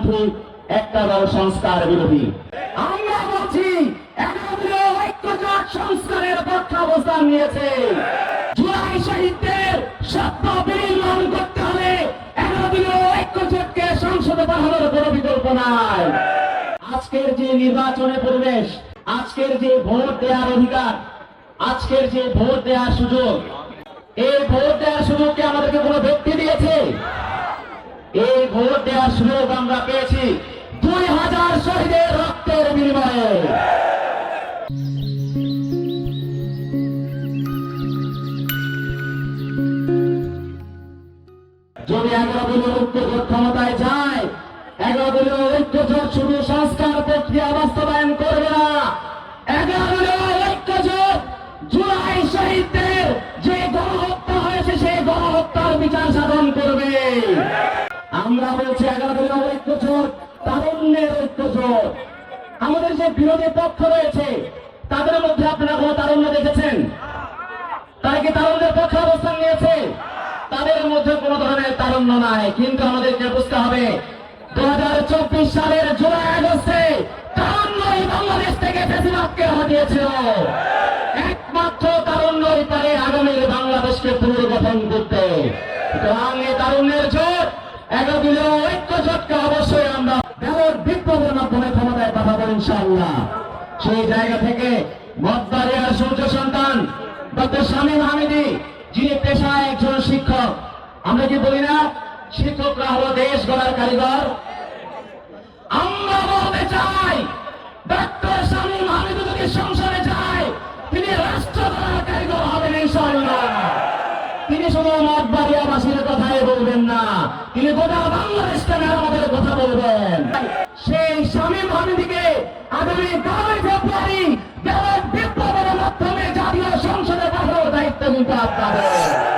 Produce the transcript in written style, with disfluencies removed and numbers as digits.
পন্থী, একটা দল সংস্কার বিরোধী। আমরা বলছি 11 দলীয় ঐক্যজোট সংস্কারের পক্ষে অবস্থান নিয়েছে। জুলাই শহীদদের স্বপ্ন বিনির্মাণ করতে হলে 11 দলীয় ঐক্যজোটকে সংসদে পাঠানোর কোনো বিকল্প নাই। আজকের যে নির্বাচনের পরিবেশ, আজকের যে ভোট দেওয়ার অধিকার, আজকের যে ভোট দেওয়ার সুযোগ, এই ভোট দেওয়ার সুযোগকে আমাদেরকে কোনো ব্যক্তি দিয়েছে? এই ভোট দেওয়ার সুযোগ আমরা পেয়েছি 2000 শহীদের রক্তের বিনিময়ে। যদি 11 দলীয় ঐক্যজোট ক্ষমতায় যায়, 11 দলীয় ঐক্যজোট শুধু সংস্কার প্রক্রিয়া বাস্তবায়ন করবে না, 11 দলীয় ঐক্যজোট জুলাই শহীদদের যে গণহত্যা হয়েছে সেই গণহত্যার বিচার সাধন করবে। আমরা বলছি 11 দলীয় ঐক্যজোট তারুণ্যের ঐক্যজোট। আমাদের যে বিরোধী পক্ষ রয়েছে তাদের মধ্যে আপনারা কোনো তারুণ্য দেখেছেন? তারা কি তারুণ্যের পক্ষে অবস্থান নিয়েছে? তাদের মধ্যে কোনো ধরনের তারুণ্য নাই। কিন্তু আমাদেরকে বুঝতে হবে 2024 সালের জুলাই আগস্টে তারুণ্যই বাংলাদেশ থেকে ফ্যাসিবাদকে হটিয়েছিল। একমাত্র তারুণ্যই পারে আগামীর বাংলাদেশকে পুনর্গঠন করতে। সুতরাং এই তারুণ্যের জোট 11 দলীয় ঐক্যজোটকে অবশ্যই আমরা ব্যাপক বিপ্লবের মাধ্যমে ক্ষমতায় পাঠাবো ইনশাআল্লাহ। সেই জায়গা থেকে মতবাড়িয়ার সূর্য সন্তান ডক্টর শামীম হামিদী, যিনি পেশায় একজন শিক্ষক, আমরা কি বলি না শিক্ষকরা হলো দেশ গড়ার কারিগর? আমরা বলতে চাই ডক্টর শামীম হামিদী যদি সংসদে যায় তিনি রাষ্ট্র গড়ার কারিগর হবেন ইনশাআল্লাহ। তিনি শুধু মতবাড়িয়াবাসীর কথাই বলবেন না, তিনি গোটা বাংলাদেশকে মেরামতের কথা বলবেন। সেই শামীম হামিদীকে আগামী 12 ফেব্রুয়ারি ব্যাপক বিপ্লবের মাধ্যমে জাতীয় সংসদে পাঠানোর দায়িত্ব কিন্তু আপনাদের।